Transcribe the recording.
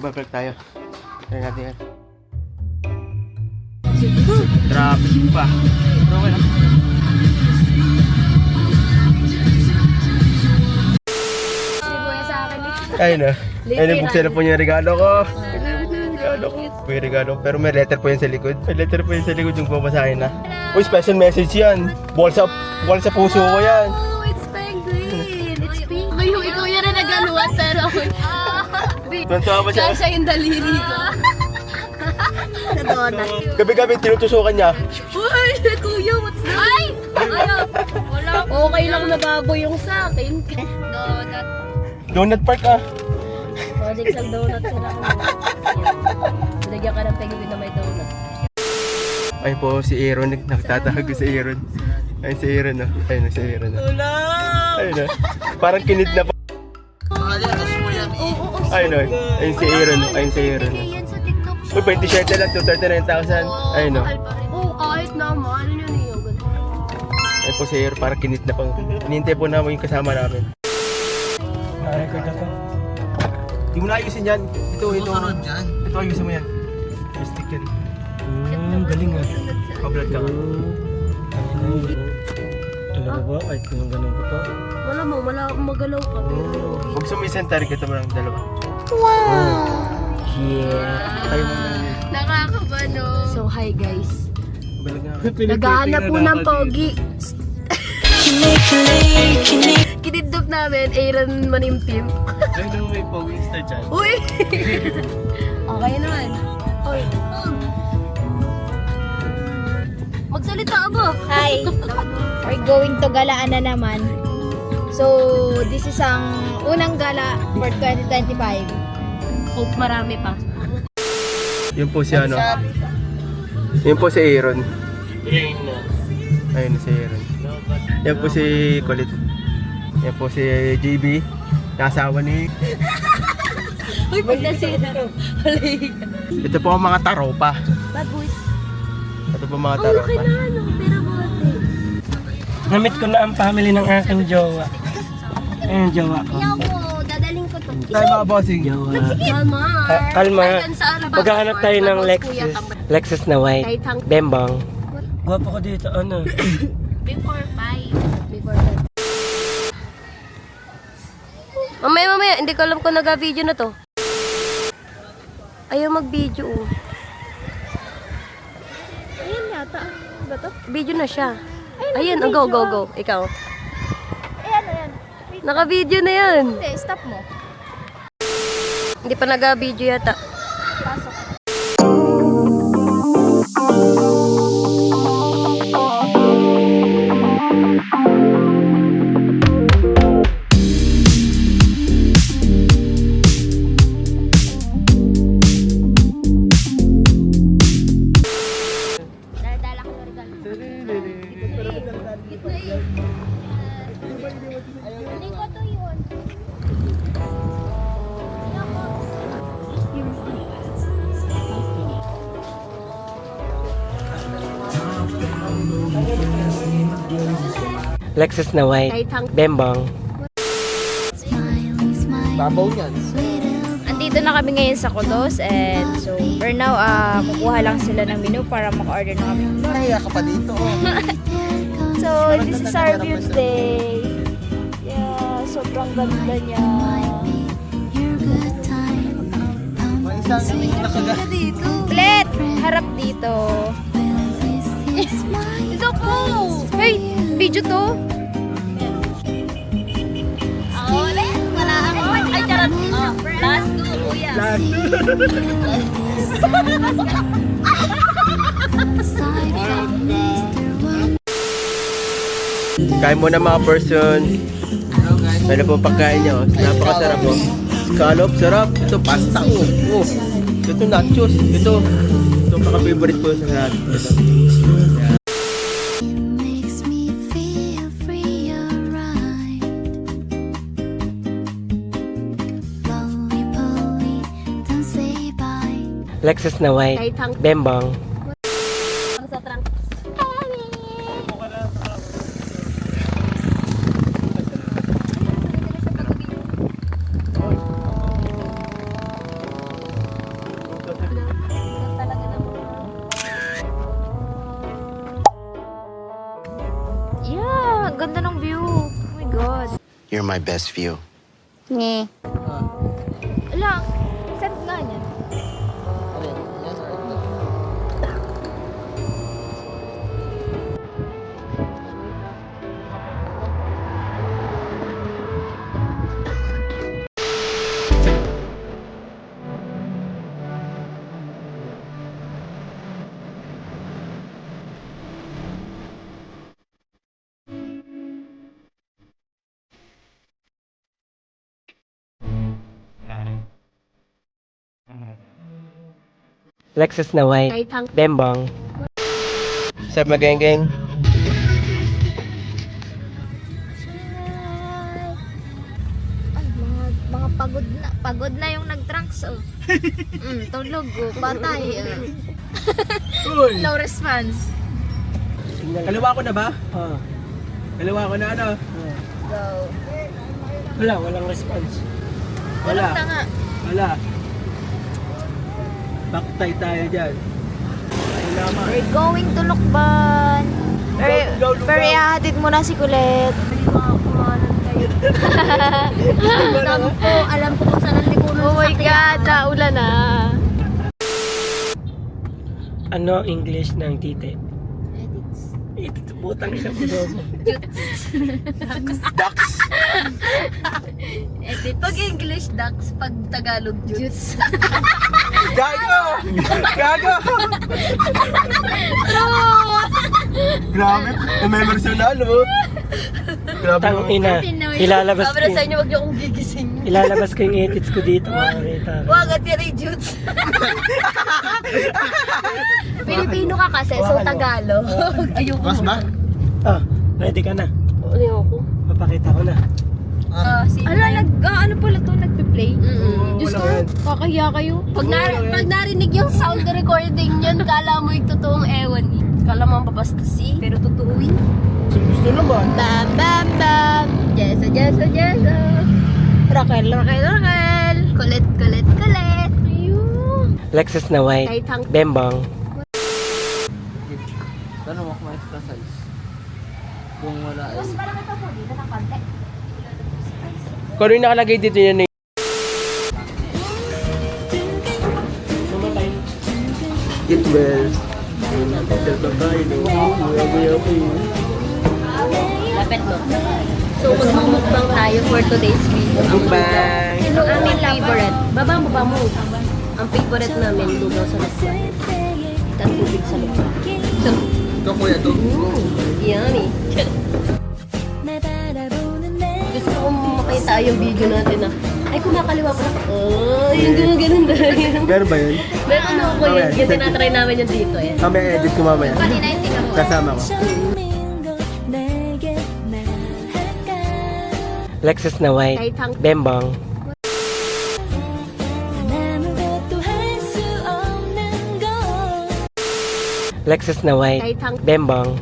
babalik tayo. Try natin yan. Traffic pa. Pero okay lang. Ayun na. Ayun na, buksan na po yung regalo ko. May regalo. Pero may letter po yan sa likod. May letter po yan sa likod yung babasahin na. Uy, special message yan. Ball sa puso ko yan. Oh, it's penguin. It's pink. Ngayon, ikaw yan na nagaluan, pero ako. Tuntua ba siya? Siya yung daliri ko. Sa donut. Gabi-gabi tinutusukan niya. Uy, kuya, what's that? Ay! Ano? Wala. Okay lang nababoy yung sa akin. Donut. Donut Park ah. Project sa donut sila. Lagyan ka ng penguin na may donut. Ay po, si Aaron. Nagtatago si Aaron. Ayun si Aaron oh. Ayun si Aaron oh. Ayun oh. Parang kinid na pa. Ayun oh. Ayun si Aaron oh. Ayun si Aaron oh. Yan sa TikTok. Uy, 27 lang to 39,000. Ayun oh. Oo, kahit naman. Ano yun yung Ayun po si Aaron. Parang kinid na pa. Hinihintay po namin yung kasama namin. Record na to. Hindi mo na ayusin yan. Ito. Ito ayusin mo yan. Stick yan. Galing ah. Pablad ka. Talaga ba? Kahit ganun ganun ko pa. wala mo, magalaw ka. Huwag sumisan tayo kita mo ng dalawa. Yeah. Tayo mo na. Nakakabano. So, hi guys. Balag nga. Naghahanap po ng pogi. Kinidnap namin, Aaron Manimtim. Ay, nung may poging star dyan. Uy! Okay naman. Uy. Magsalita ba? Hi, we're going to galaan na naman. So, this is ang unang gala for 2025. Hope marami pa. Yun po si ano. Yun po si Aaron. Ayun si Aaron. Yan po si Kulit. Yan po si JB. Nasawa ni... Uy, pag nasira. Ito po ang mga taropa. Bad boys. Ito po ang mga Oh, taropa. okay na ano. Pero bote. Namit ko na ang family ng aking jowa. Ayun, jowa ko. Yaw mo, dadaling ko to. Tayo mga bossing. Jowa. Kalma. Kalma. Ayan sa ano ba? Maghahanap tayo ng Tapos Lexus. kuya, tambay. Lexus na white. Kahit hang- Bembang. Gwapo ko dito, ano? Before 5. Before 5. Mamaya, hindi ko alam kung nag-video na to. Ayaw mag-video. Ayan yata. Ba to? Video na siya. Ayan, go. Ikaw. Ayan. Naka-video na yan. Hindi, stop mo. Hindi pa nag-video yata. Pasok. Dala ko ng regalo. Hindi ko to yun. Lexus na white. Kahit hang- Bembang. Babaw niyan. Andito na kami ngayon sa Kudos and so for now kukuha lang sila ng menu para maka-order na kami. Nahiya ka pa dito. So this is our view today. Yeah, sobrang ganda niya. May isang nakaga. Ulit, harap dito. Ito po! Hey, video to. Wala ako. Ay, charot. Last two, kuya. Kain muna mga person. Ano po pagkain niya? Oh. Napakasarap po. Scallop, sarap. Ito pasta. Oh. Ito nachos. Ito paka-favorite ko sa lahat. Ito. Lexus na white. Kahit hang- Bembang. Sa trunk. ang ganda ng view. Oh my God. You're my best view. Nge. Ala, saan nga niyan? Lexus na white. Kahit hang... Bembang. Sab mageng-geng. Ay, mga pagod na yung nag-trunks, oh. Tulog, oh. Patay, Uy! No response. Kaliwa ko na ba? Ah. Kaliwa ko na ano? Go. Walang response. Wala. Tulog na nga. Wala. Baktay tayo dyan. Ay naman. We're going to Lukban. Go, Lukban. Pero ihahatid mo na si Kulit. Alam ko kung saan ang likuran Oh my God, naulan na. Ano English ng tite? Ito putang ina mo doon. Ducks. Pag English, ducks. Pag Tagalog, jutes. Gago! Gago! Grabe, memorizonal oh. Grabe Tang ina. Ilalabas ko. Sabi na sa inyo, huwag niyo akong gigising. Ilalabas ko yung edits ko dito, makakita. Wag at yan ay jutes. Pilipino ka kasi, so Tagalog. Ayoko. Mas ba? Ah, ready ka na. Ayoko. Papakita ko na. Ala, ano pala to, nagpe-play? Diyos Wala ko, yan. Kakahiya kayo. pag narinig yung sound recording yun, kala mo yung totoong ewan eh. Kala mo ang babastasi, pero totooin. Gusto naman. Bam, bam, bam. Jessa, Jessa, Jessa. Raquel, Raquel, Raquel. Kulit, kulit, kulit. Ayun. Lexus na white. Kahit hang... Bembang. Tanong ako ma-exercise. Kung wala eh. Parang ito po, dito ng konti. Kung ano yung nakalagay dito yan eh. Get well. Lapit mo. So, magmumukbang tayo for today's video. Mukbang. Ito ang aming favorite. Baba mo. Ang favorite namin, lugaw sa lukban. At tubig sa lukban. So, Ito kuya to. yummy. Gusto ko makita yung video natin na, ay kumakaliwa pa na. Oh, yung ganun dahil. Meron ba yun? Meron ako yun, kasi tinatry namin yung dito eh. Kami edit ko mamaya. Kanina yung tingnan mo. Kasama ko. Lexus na white. Kahit hang... Bembang. Lexus na white. Kahit hang... Bembang.